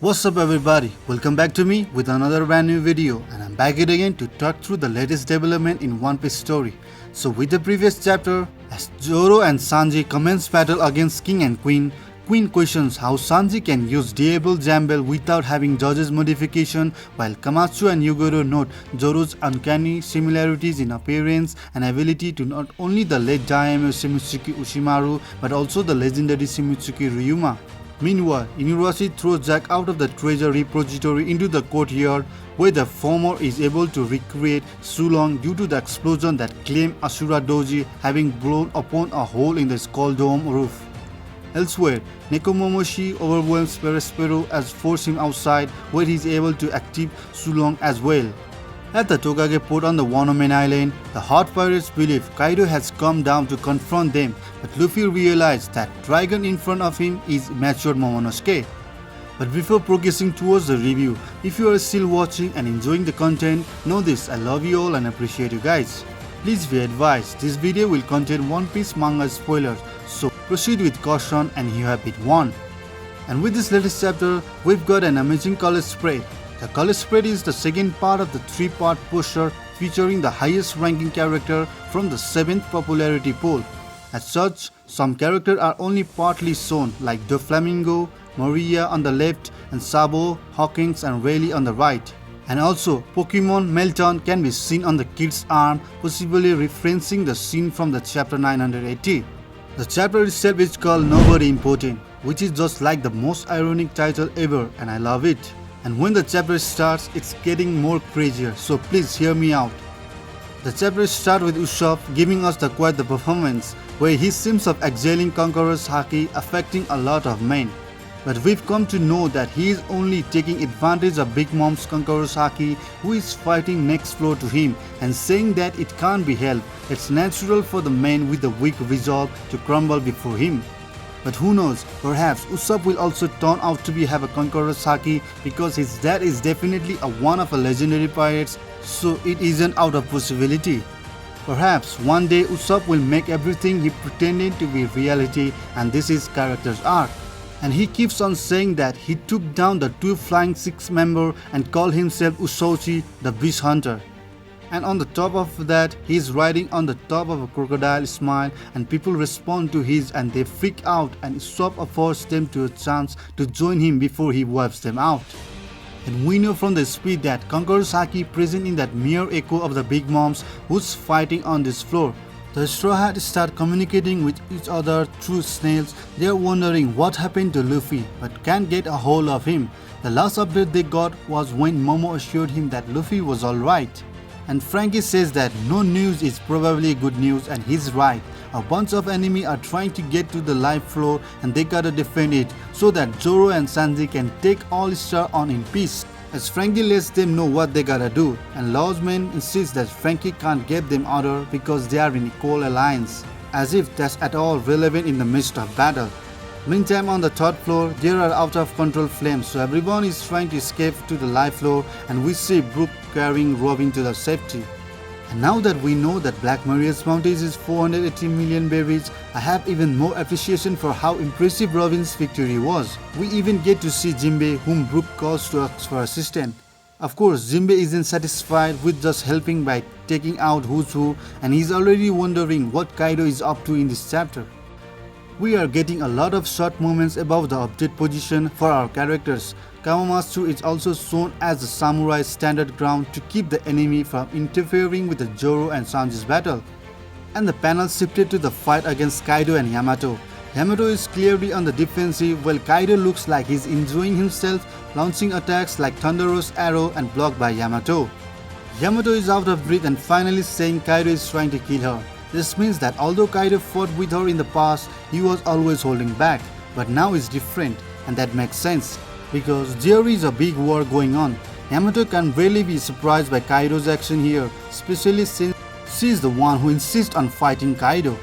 What's up everybody, welcome back to me with another brand new video, and I'm back here again to talk through the latest development in One Piece story. So with the previous chapter, as Zoro and Sanji commence battle against King and Queen, Queen questions how Sanji can use Diable Jambel without having Judge's modification, while Kawamatsu and Yugoro note Zoro's uncanny similarities in appearance and ability to not only the late daimyo Shimotsuki Ushimaru but also the legendary Shimotsuki Ryuma. Meanwhile, Inuarashi throws Jack out of the treasure repository into the courtyard, where the former is able to recreate Sulong due to the explosion that claimed Asura Doji having blown upon a hole in the skull dome roof. Elsewhere, Nekomomoshi overwhelms Perespero as force him outside, where he is able to activate Sulong as well. At the Tokage port on the Wano Main Island, the Hot Pirates believe Kaidou has come down to confront them, but Luffy realizes that dragon in front of him is mature Momonosuke. But before progressing towards the review, if you are still watching and enjoying the content, know this, I love you all and appreciate you guys. Please be advised, this video will contain One Piece manga spoilers, so proceed with caution and you have been warned. And with this latest chapter, we've got an amazing color spread. The color spread is the second part of the 3-part poster featuring the highest ranking character from the 7th popularity poll. As such, some characters are only partly shown like Doflamingo, Maria on the left and Sabo, Hawkins and Rayleigh on the right. And also, Pokemon Melton can be seen on the kid's arm, possibly referencing the scene from the chapter 980. The chapter itself is called Nobody Important, which is just like the most ironic title ever, and I love it. And when the chapter starts, it's getting more crazier, so please hear me out. The chapter starts with Usopp giving us quite the performance, where he seems of exhaling Conqueror's Haki affecting a lot of men. But we've come to know that he is only taking advantage of Big Mom's Conqueror's Haki, who is fighting next floor to him and saying that it can't be helped. It's natural for the man with the weak resolve to crumble before him. But who knows, perhaps Usopp will also turn out to have a Conqueror's Haki because his dad is definitely one of the legendary pirates, so it isn't out of possibility. Perhaps one day Usopp will make everything he pretended to be reality, and this is character's arc. And he keeps on saying that he took down the 2 Flying Six member and called himself Usochi the Beast Hunter. And on the top of that, he is riding on the top of a crocodile smile, and people respond to his and they freak out, and Usopp offers them to a chance to join him before he wipes them out. And we know from the speed that Conqueror's Haki present in that mere echo of the Big Moms who's fighting on this floor. The Straw Hats start communicating with each other through snails. They are wondering what happened to Luffy but can't get a hold of him. The last update they got was when Momo assured him that Luffy was alright. And Franky says that no news is probably good news, and he's right. A bunch of enemy are trying to get to the life floor and they gotta defend it so that Zoro and Sanji can take All Star on in peace. As Franky lets them know what they gotta do, and Law's men insists that Franky can't get them order because they are in equal alliance, as if that's at all relevant in the midst of battle. Meantime, on the 3rd floor, there are out of control flames, so everyone is trying to escape to the life floor, and we see Brook carrying Robin to the safety. And now that we know that Black Maria's bounty is 480 million berries, I have even more appreciation for how impressive Robin's victory was. We even get to see Jinbe, whom Brook calls to ask for assistance. Of course, Jinbe isn't satisfied with just helping by taking out who's who, and he's already wondering what Kaidou is up to in this chapter. We are getting a lot of short moments above the update position for our characters. Kawamatsu is also shown as the samurai's standard ground to keep the enemy from interfering with the Zoro and Sanji's battle. And the panel shifted to the fight against Kaidou and Yamato. Yamato is clearly on the defensive while Kaidou looks like he's enjoying himself, launching attacks like Thunderous Arrow and blocked by Yamato. Yamato is out of breath and finally saying Kaidou is trying to kill her. This means that although Kaidou fought with her in the past, he was always holding back, but now it's different, and that makes sense, because there is a big war going on. Yamato can really be surprised by Kaidou's action here, especially since she's the one who insists on fighting Kaidou.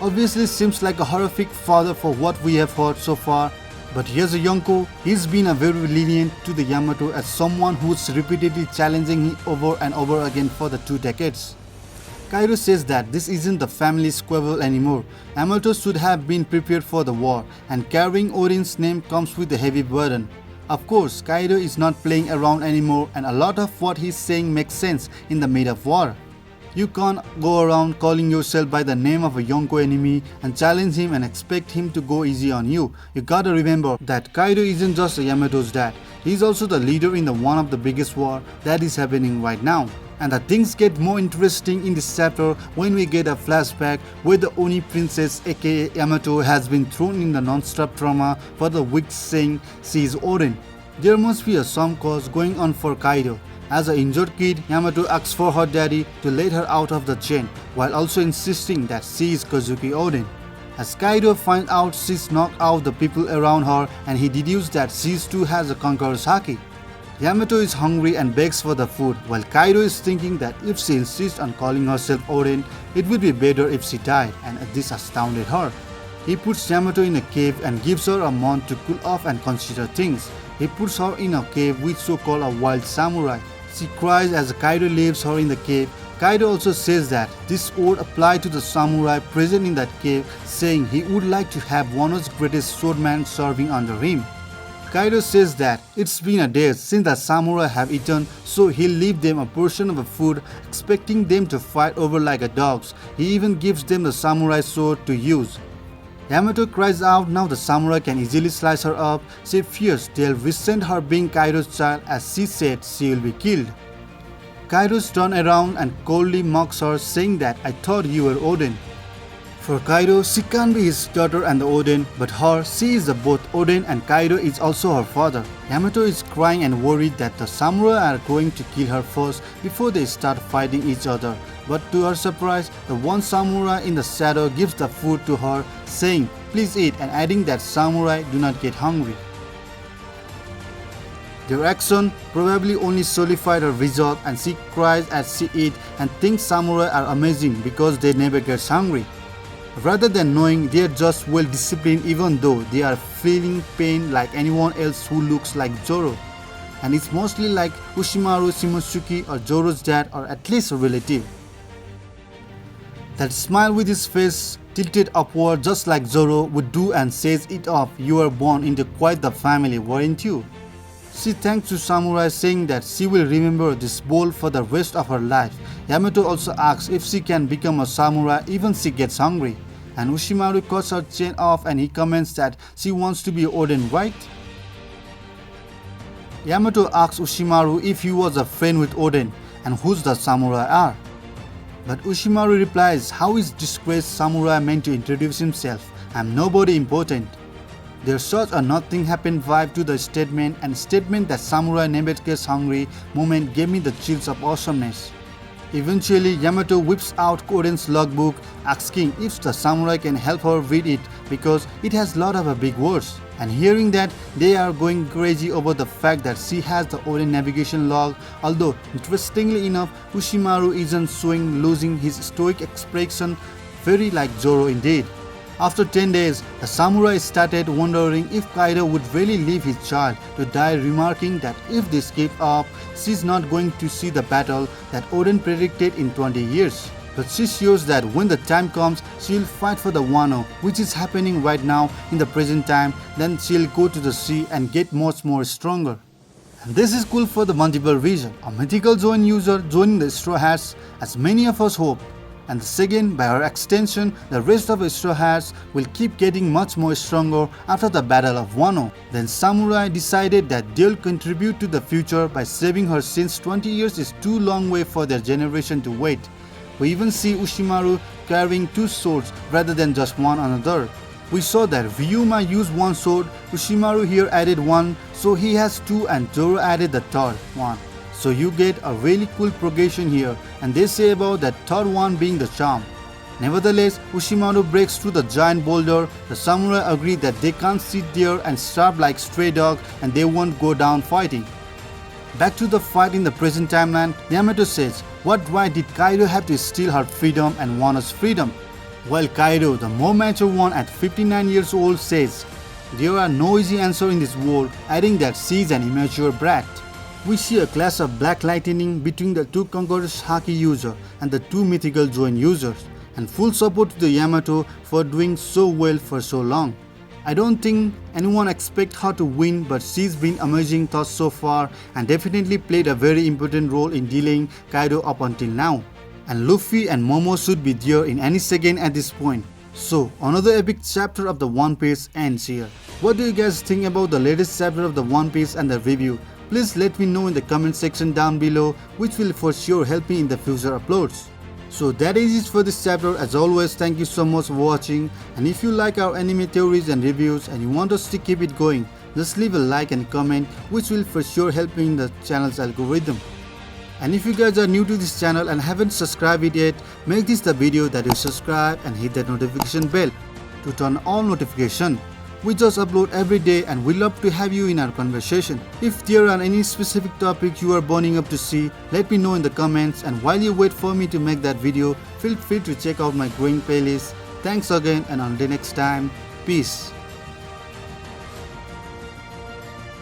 Obviously seems like a horrific father for what we have heard so far, but here's a Yonko, he's been a very lenient to the Yamato as someone who's repeatedly challenging him over and over again for the 2 decades. Kaidou says that this isn't the family squabble anymore. Yamato should have been prepared for the war, and carrying Oden's name comes with a heavy burden. Of course, Kaidou is not playing around anymore and a lot of what he's saying makes sense in the mid of war. You can't go around calling yourself by the name of a Yonko enemy and challenge him and expect him to go easy on you. You gotta remember that Kaidou isn't just Yamato's dad, he's also the leader in the one of the biggest war that is happening right now. And the things get more interesting in this chapter when we get a flashback where the Oni princess aka Yamato has been thrown in the non-stop trauma for the week saying she is Oden. There must be some cause going on for Kaidou. As an injured kid, Yamato asks for her daddy to let her out of the chain, while also insisting that she is Kozuki Oden. As Kaidou finds out she's knocked out the people around her and he deduces that she too has a conqueror's haki. Yamato is hungry and begs for the food, while Kaidou is thinking that if she insists on calling herself Oden, it would be better if she died, and this astounded her. He puts Yamato in a cave and gives her a month to cool off and consider things. He puts her in a cave with so-called a wild samurai. She cries as Kaidou leaves her in the cave. Kaidou also says that this would apply to the samurai present in that cave, saying he would like to have Wano's greatest swordman serving under him. Kaidou says that it's been a day since the samurai have eaten, so he'll leave them a portion of the food, expecting them to fight over like a dogs. He even gives them the samurai sword to use. Yamato cries out now the samurai can easily slice her up. She fears they'll resent her being Kaidou's child as she said she will be killed. Kaidou turns around and coldly mocks her, saying that I thought you were Oden. For Kaidou, she can't be his daughter and the Oden, but her, she is both Oden and Kaidou is also her father. Yamato is crying and worried that the samurai are going to kill her first before they start fighting each other. But to her surprise, the one samurai in the shadow gives the food to her, saying, please eat, and adding that samurai do not get hungry. Their action probably only solidified her resolve and she cries as she eats and thinks samurai are amazing because they never get hungry. Rather than knowing they are just well disciplined even though they are feeling pain like anyone else who looks like Zoro. And it's mostly like Ushimaru Shimotsuki or Zoro's dad or at least a relative. That smile with his face tilted upward just like Zoro would do and says it off, you were born into quite the family, weren't you? She thanks the samurai saying that she will remember this bowl for the rest of her life. Yamato also asks if she can become a samurai even she gets hungry. And Ushimaru cuts her chain off and he comments that she wants to be Oden, right? Yamato asks Ushimaru if he was a friend with Oden and who's the samurai are. But Ushimaru replies, how is disgraced samurai meant to introduce himself? I'm nobody important. There's such a nothing happened vibe to the statement, and statement that samurai never gets hungry moment gave me the chills of awesomeness. Eventually, Yamato whips out Oden's logbook asking if the samurai can help her read it because it has lot of big words. And hearing that, they are going crazy over the fact that she has the Oden navigation log, although interestingly enough, Ushimaru isn't showing losing his stoic expression, very like Zoro indeed. After 10 days, the samurai started wondering if Kaidou would really leave his child to die, remarking that if they skip up, she's not going to see the battle that Oden predicted in 20 years. But she shows that when the time comes, she'll fight for the Wano, which is happening right now in the present time, then she'll go to the sea and get much more stronger. And this is cool for the multiple reason, a mythical Zoan user joining the Straw Hats as many of us hope. And the second, by her extension, the rest of the Straw Hats will keep getting much more stronger after the Battle of Wano. Then Samurai decided that they'll contribute to the future by saving her since 20 years is too long way for their generation to wait. We even see Ushimaru carrying two swords rather than just one another. We saw that Ryuma used one sword, Ushimaru here added one, so he has two and Zoro added the third one. So you get a really cool progression here, and they say about that third one being the charm. Nevertheless, Ushimaru breaks through the giant boulder. The samurai agree that they can't sit there and starve like stray dogs and they won't go down fighting. Back to the fight in the present timeline, Yamato says, what right did Kaidou have to steal her freedom and Wano's freedom? While Kaidou, the more mature one at 59 years old, says, there are no easy answers in this world, adding that she's an immature brat. We see a clash of black lightning between the two conquerors Haki user and the two mythical Zoan users, and full support to the Yamato for doing so well for so long. I don't think anyone expect her to win, but she's been amazing thus so far and definitely played a very important role in dealing Kaidou up until now. And Luffy and Momo should be there in any second at this point. So another epic chapter of the One Piece ends here. What do you guys think about the latest chapter of the One Piece and the review? Please let me know in the comment section down below, which will for sure help me in the future uploads. So that is it for this chapter. As always, thank you so much for watching, and if you like our anime theories and reviews and you want us to keep it going, just leave a like and comment, which will for sure help me in the channel's algorithm. And if you guys are new to this channel and haven't subscribed it yet, make this the video that you subscribe and hit that notification bell to turn on notification. We just upload every day and we love to have you in our conversation. If there are any specific topics you are burning up to see, let me know in the comments, and while you wait for me to make that video, feel free to check out my growing playlist. Thanks again, and until next time, peace.